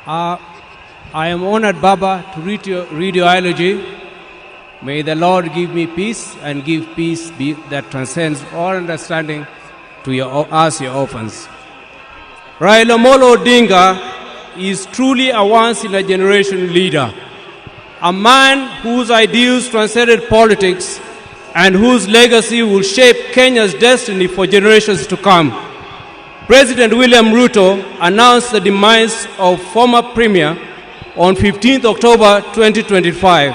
I am honored, Baba, to read your eulogy. May the Lord give me peace and give peace that transcends all understanding to us, your orphans. Raila Molo Odinga is truly a once-in-a-generation leader, a man whose ideals transcended politics and whose legacy will shape Kenya's destiny for generations to come. President William Ruto announced the demise of former Premier on 15th October 2025.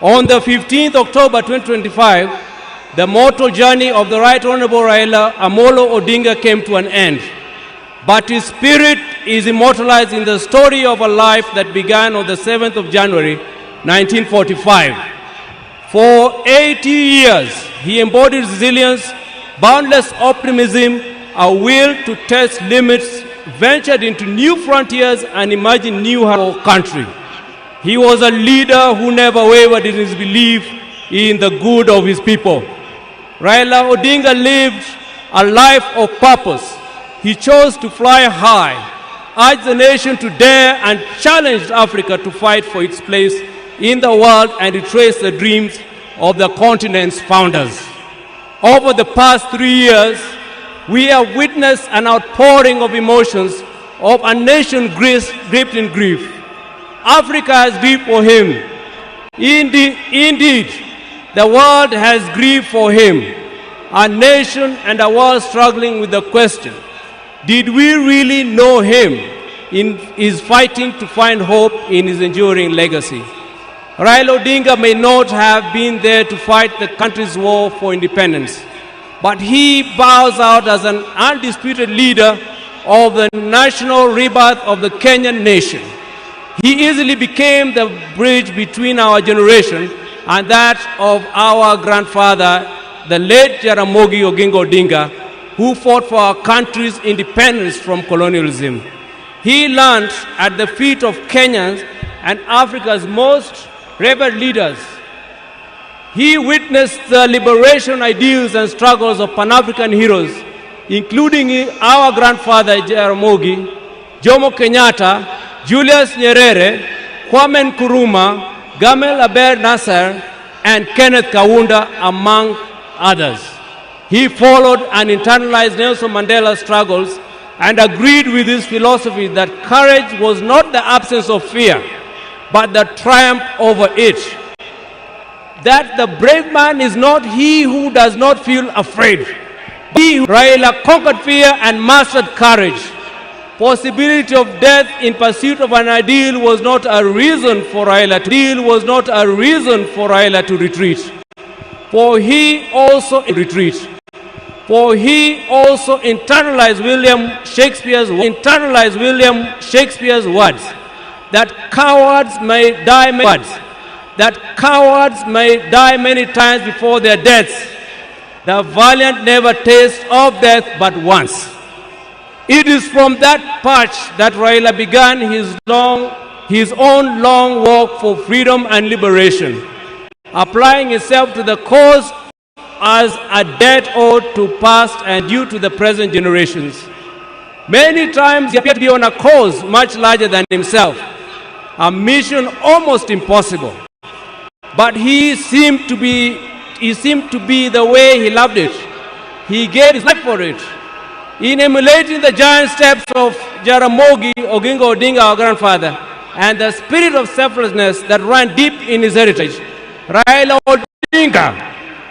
On the 15th October 2025, the mortal journey of the Right Honorable Raila Amolo Odinga came to an end. But his spirit is immortalized in the story of a life that began on the 7th of January 1945. For 80 years, he embodied resilience, boundless optimism, a will to test limits, ventured into new frontiers, and imagined new country. He was a leader who never wavered in his belief in the good of his people. Raila Odinga lived a life of purpose. He chose to fly high, urged the nation to dare, and challenged Africa to fight for its place in the world and retrace the dreams of the continent's founders. Over the past 3 years, we have witnessed an outpouring of emotions of a nation gripped in grief. Africa has grieved for him. Indeed, the world has grieved for him. Our nation and the world struggling with the question, did we really know him in his fighting to find hope in his enduring legacy? Raila Odinga may not have been there to fight the country's war for independence, but he bows out as an undisputed leader of the national rebirth of the Kenyan nation. He easily became the bridge between our generation and that of our grandfather, the late Jaramogi Oginga Odinga, who fought for our country's independence from colonialism. He learned at the feet of Kenyans and Africa's most revered leaders. He witnessed the liberation ideals and struggles of Pan-African heroes, including our grandfather Jaramogi, Jomo Kenyatta, Julius Nyerere, Kwame Nkrumah, Gamal Abdel Nasser, and Kenneth Kaunda, among others. He followed and internalized Nelson Mandela's struggles and agreed with his philosophy that courage was not the absence of fear, but the triumph over it. That the brave man is not he who does not feel afraid. Raila conquered fear and mastered courage. Possibility of death in pursuit of an ideal was not a reason for Raila to retreat. For he also internalized William Shakespeare's words that cowards may die many times before their deaths. The valiant never taste of death but once. It is from that perch that Raila began his own long walk for freedom and liberation, applying himself to the cause as a debt owed to past and due to the present generations. Many times he appeared to be on a cause much larger than himself, a mission almost impossible. But he seemed to be the way he loved it. He gave his life for it. In emulating the giant steps of Jaramogi Oginga Odinga, our grandfather, and the spirit of selflessness that ran deep in his heritage, Raila Odinga,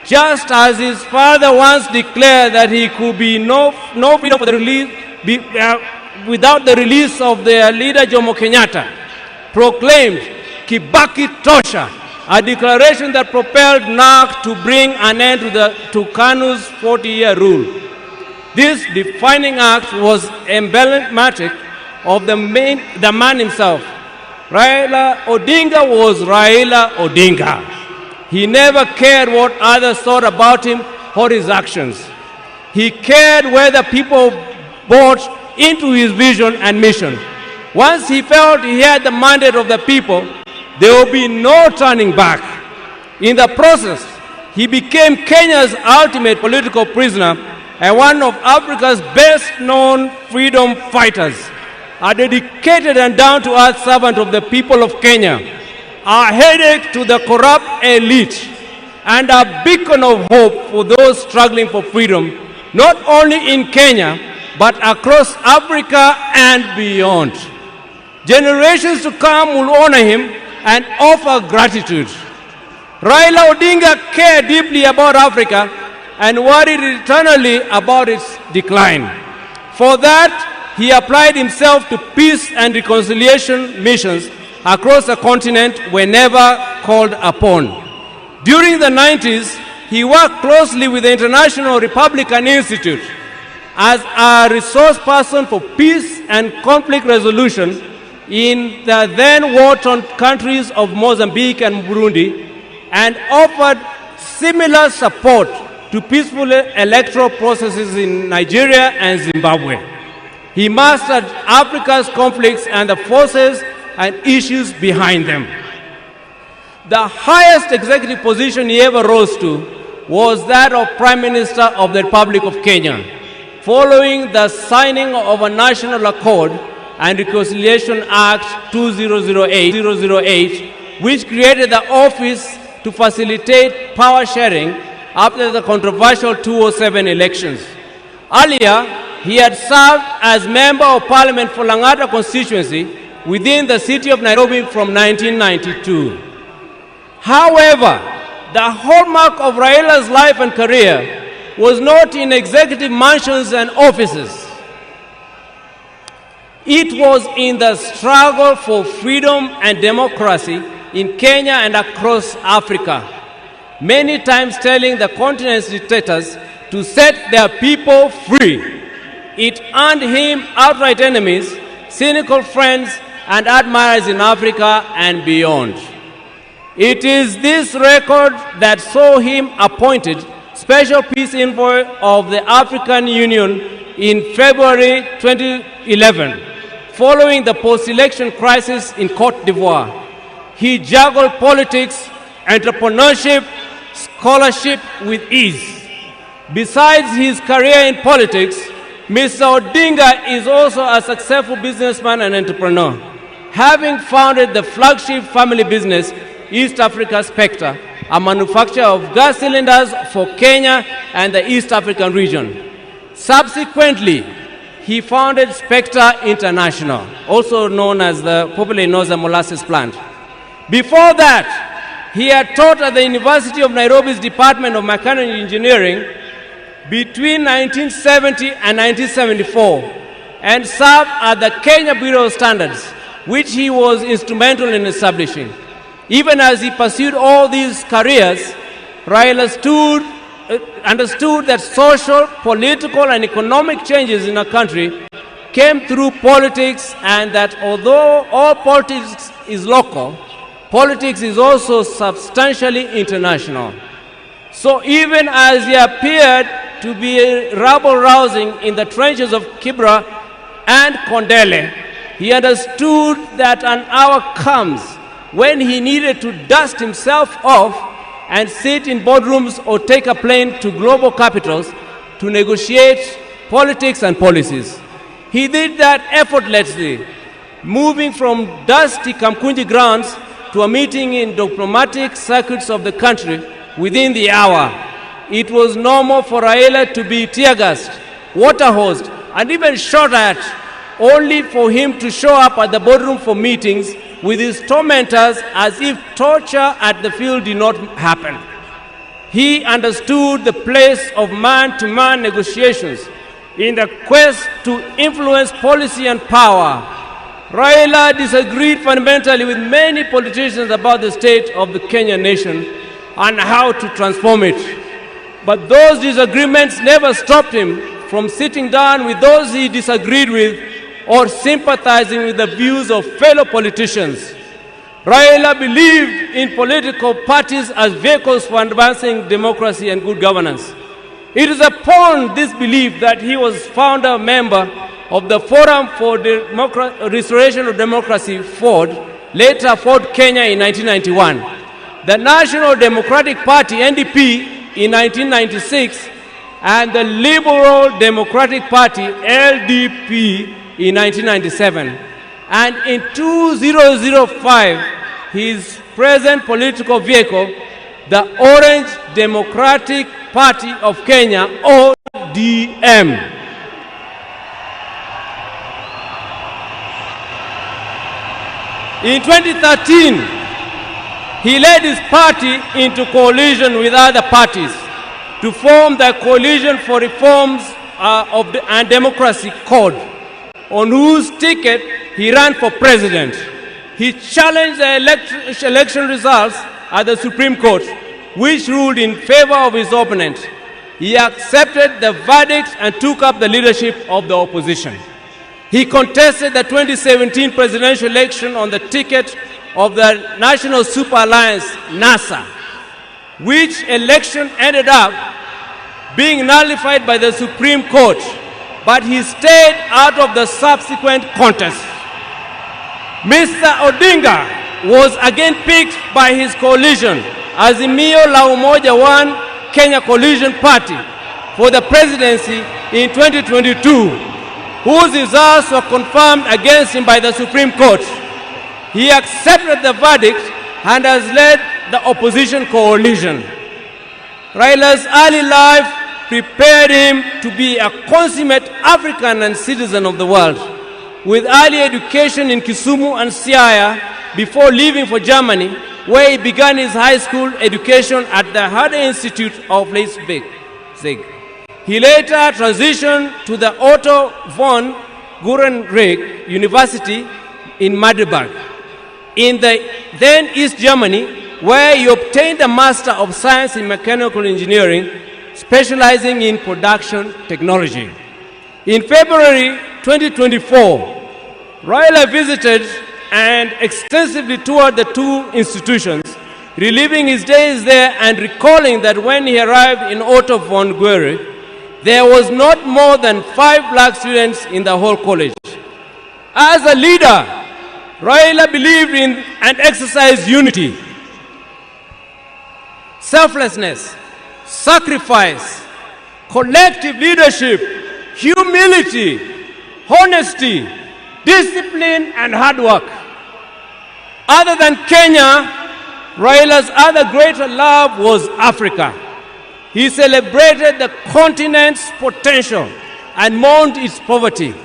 just as his father once declared that he could be no freedom for the release, without the release of their leader Jomo Kenyatta, proclaimed Kibaki Tosha, a declaration that propelled NARC to bring an end to KANU's 40-year rule. This defining act was emblematic of the man himself. Raila Odinga was Raila Odinga. He never cared what others thought about him or his actions. He cared whether people bought into his vision and mission. Once he felt he had the mandate of the people, there will be no turning back. In the process, he became Kenya's ultimate political prisoner and one of Africa's best-known freedom fighters. a dedicated and down-to-earth servant of the people of Kenya, a headache to the corrupt elite, and a beacon of hope for those struggling for freedom, not only in Kenya, but across Africa and beyond. Generations to come will honor him and offer gratitude. Raila Odinga cared deeply about Africa and worried eternally about its decline. For that, he applied himself to peace and reconciliation missions across the continent whenever called upon. During the 90s, he worked closely with the International Republican Institute as a resource person for peace and conflict resolution in the then war-torn countries of Mozambique and Burundi, and offered similar support to peaceful electoral processes in Nigeria and Zimbabwe. He mastered Africa's conflicts and the forces and issues behind them. The highest executive position he ever rose to was that of Prime Minister of the Republic of Kenya, following the signing of a National Accord and Reconciliation Act 2008, which created the office to facilitate power sharing after the controversial 2007 elections. Earlier, he had served as Member of Parliament for Lang'ata constituency within the city of Nairobi from 1992. However, the hallmark of Raila's life and career was not in executive mansions and offices. It was in the struggle for freedom and democracy in Kenya and across Africa, many times telling the continent's dictators to set their people free. It earned him outright enemies, cynical friends, and admirers in Africa and beyond. It is this record that saw him appointed Special Peace Envoy of the African Union in February 2011, following the post-election crisis in Cote d'Ivoire. He juggled politics, entrepreneurship, scholarship with ease. Besides his career in politics, Mr. Ondinga is also a successful businessman and entrepreneur, having founded the flagship family business, East Africa Spectre, a manufacturer of gas cylinders for Kenya and the East African region. Subsequently, he founded Spectre International, also known as the popularly known as the molasses plant. Before that, he had taught at the University of Nairobi's Department of Mechanical Engineering between 1970 and 1974, and served at the Kenya Bureau of Standards, which he was instrumental in establishing. Even as he pursued all these careers, Raila understood that social, political, and economic changes in a country came through politics, and that although all politics is local, politics is also substantially international. So even as he appeared to be rabble-rousing in the trenches of Kibra and Kondele, he understood that an hour comes when he needed to dust himself off and sit in boardrooms or take a plane to global capitals to negotiate politics and policies. He did that effortlessly, moving from dusty Kamkunji grounds to a meeting in diplomatic circuits of the country within the hour. It was normal for Raila to be tear-gassed, water-hosed, and even shot at, only for him to show up at the boardroom for meetings with his tormentors as if torture at the field did not happen. He understood the place of man-to-man negotiations in the quest to influence policy and power. Raila disagreed fundamentally with many politicians about the state of the Kenyan nation and how to transform it. But those disagreements never stopped him from sitting down with those he disagreed with or sympathizing with the views of fellow politicians. Raila believed in political parties as vehicles for advancing democracy and good governance. It is upon this belief that he was founder member of the Forum for Restoration of Democracy, FORD, later FORD Kenya in 1991, the National Democratic Party, NDP, in 1996, and the Liberal Democratic Party, LDP, in 1997. And in 2005, his present political vehicle, the Orange Democratic Party of Kenya, ODM. In 2013, he led his party into coalition with other parties to form the Coalition for Reforms and Democracy Code, on whose ticket he ran for president. He challenged the election results at the Supreme Court, which ruled in favor of his opponent. He accepted the verdict and took up the leadership of the opposition. He contested the 2017 presidential election on the ticket of the National Super Alliance, NASA, which election ended up being nullified by the Supreme Court, but he stayed out of the subsequent contest. Mr. Ondinga was again picked by his coalition, Azimio la Umoja One Kenya Coalition Party, for the presidency in 2022, whose results were confirmed against him by the Supreme Court. He accepted the verdict and has led the opposition coalition. Raila's early life prepared him to be a consummate African and citizen of the world, with early education in Kisumu and Siaya before leaving for Germany, where he began his high school education at the Herder Institute of Leipzig. He later transitioned to the Otto von Gutenberg University in Magdeburg, in the then East Germany, where he obtained a Master of Science in Mechanical Engineering, specializing in production technology. In February 2024, Raila visited and extensively toured the two institutions, reliving his days there and recalling that when he arrived in Otto von Gutenberg, there was not more than 5 black students in the whole college. As a leader, Raila believed in and exercised unity, selflessness, sacrifice, collective leadership, humility, honesty, discipline, and hard work. Other than Kenya, Raila's other greater love was Africa. He celebrated the continent's potential and mourned its poverty.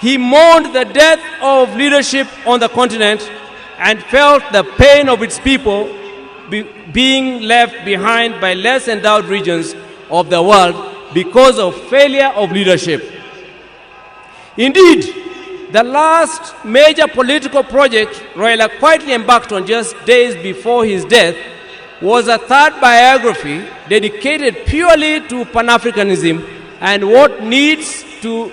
He mourned the death of leadership on the continent and felt the pain of its people being left behind by less endowed regions of the world because of failure of leadership. Indeed, the last major political project Raila quietly embarked on just days before his death was a third biography dedicated purely to Pan-Africanism and what needs to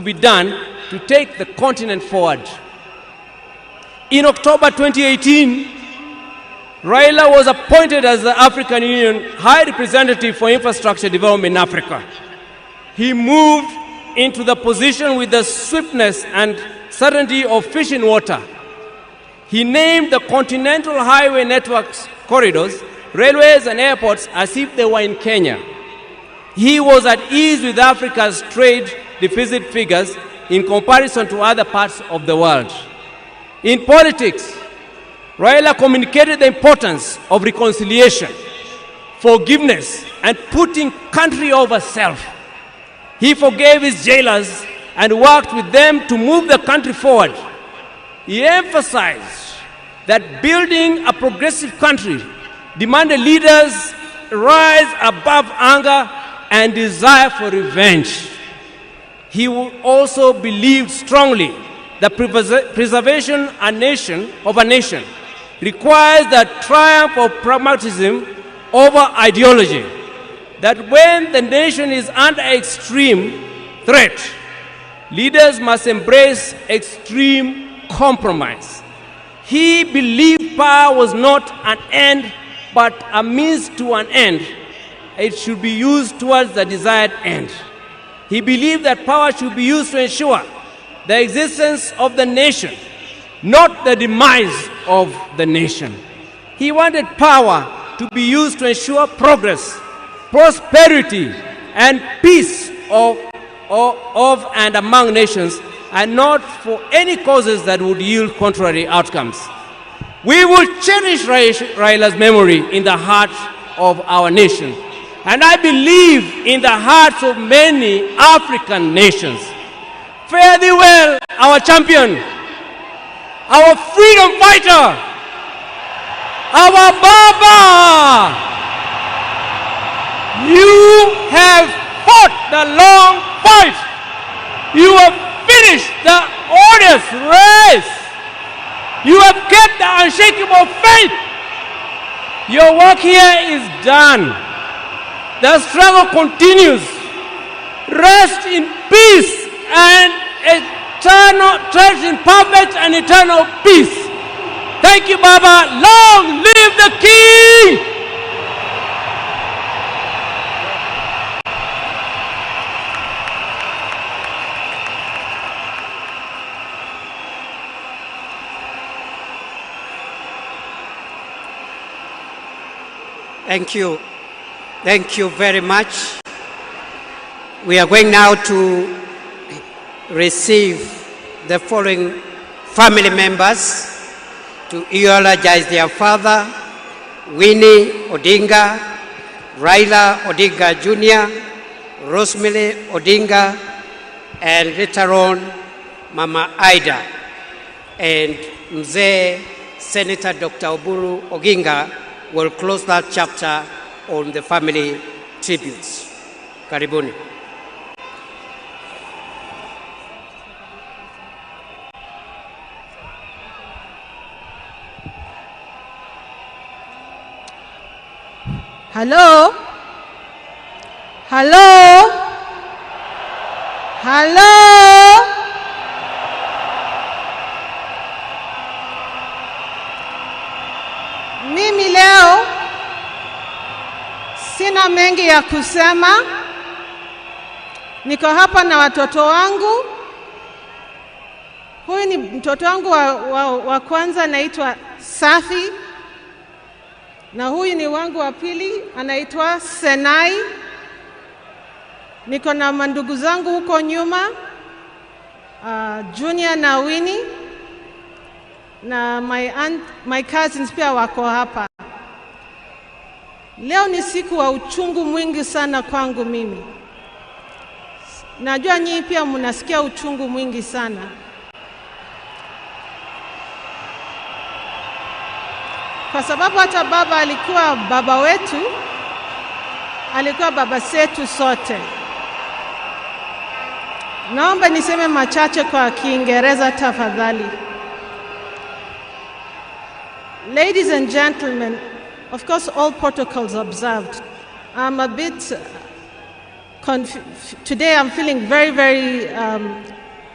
be done to take the continent forward. In October 2018, Raila was appointed as the African Union High Representative for Infrastructure Development in Africa. He moved into the position with the swiftness and certainty of fish in water. He named the continental highway networks corridors, railways and airports as if they were in Kenya. He was at ease with Africa's trade deficit figures in comparison to other parts of the world. In politics, Raila communicated the importance of reconciliation, forgiveness, and putting country over self. He forgave his jailers and worked with them to move the country forward. He emphasized that building a progressive country demanded leaders rise above anger and desire for revenge. He also believed strongly that preservation of a nation requires the triumph of pragmatism over ideology, that when the nation is under extreme threat, leaders must embrace extreme compromise. He believed power was not an end, but a means to an end. It should be used towards the desired end. He believed that power should be used to ensure the existence of the nation, not the demise of the nation. He wanted power to be used to ensure progress, prosperity, and peace of and among nations, and not for any causes that would yield contrary outcomes. We will cherish Raila's memory in the heart of our nation, and I believe in the hearts of many African nations. Fare thee well, our champion, our freedom fighter, our Baba. You have fought the long fight. You have finished the arduous race. You have kept the unshakable faith. Your work here is done. The struggle continues. Rest in peace and rest in perfect and eternal peace. Thank you, Baba. Long live the King! Thank you. Thank you very much. We are going now to receive the following family members to eulogize their father, Winnie Odinga, Raila Odinga Jr., Rosemary Odinga, and later on, Mama Ida, and Mzee Senator Dr. Oburu Oginga will close that chapter on the family tributes. Karibuni. Hello? Hello? Hello? Mimi leo sina mengi ya kusema. Niko hapa na watoto wangu. Huyu ni mtoto wangu wa kwanza, anaitwa Safi. Na huyu ni wangu wa pili, anaitwa Senai. Niko na mandugu zangu huko nyuma, Junior na Winnie, na my cousins pia wako hapa. Leo ni siku wa uchungu mwingi sana kwangu mimi. Najua nyinyi pia mnasikia uchungu mwingi sana. Kwa sababu hata baba alikuwa baba wetu, alikuwa baba zetu sote. Naomba niseme machache kwa Kiingereza tafadhali. Ladies and gentlemen, of course all protocols observed. I'm a bit today I'm feeling very, very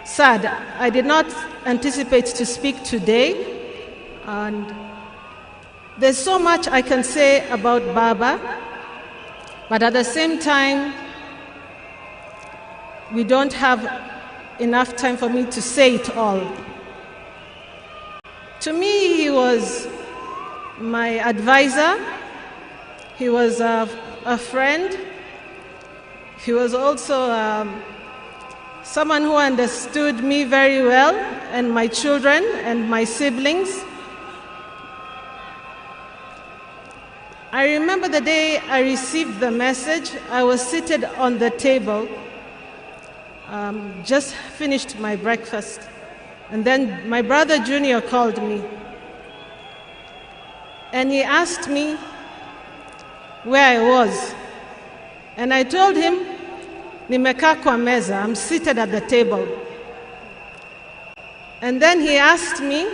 sad. I did not anticipate to speak today, and there's so much I can say about Baba, but at the same time, we don't have enough time for me to say it all. To me, he was my advisor. He was a friend. He was also someone who understood me very well, and my children and my siblings. I remember the day I received the message. I was seated on the table, just finished my breakfast, and then my brother Junior called me, and he asked me where I was, and I told him, nimekaa kwa meza, I'm seated at the table. And then he asked me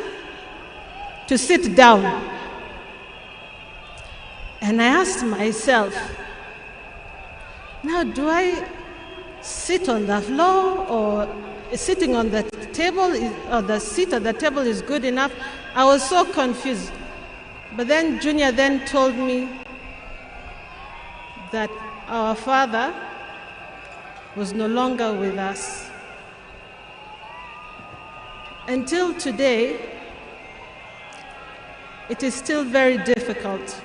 to sit down. And I asked myself, now do I sit on the floor, or sitting on the table, or the seat at the table is good enough? I was so confused. But then Junior then told me that our father was no longer with us. Until today, it is still very difficult.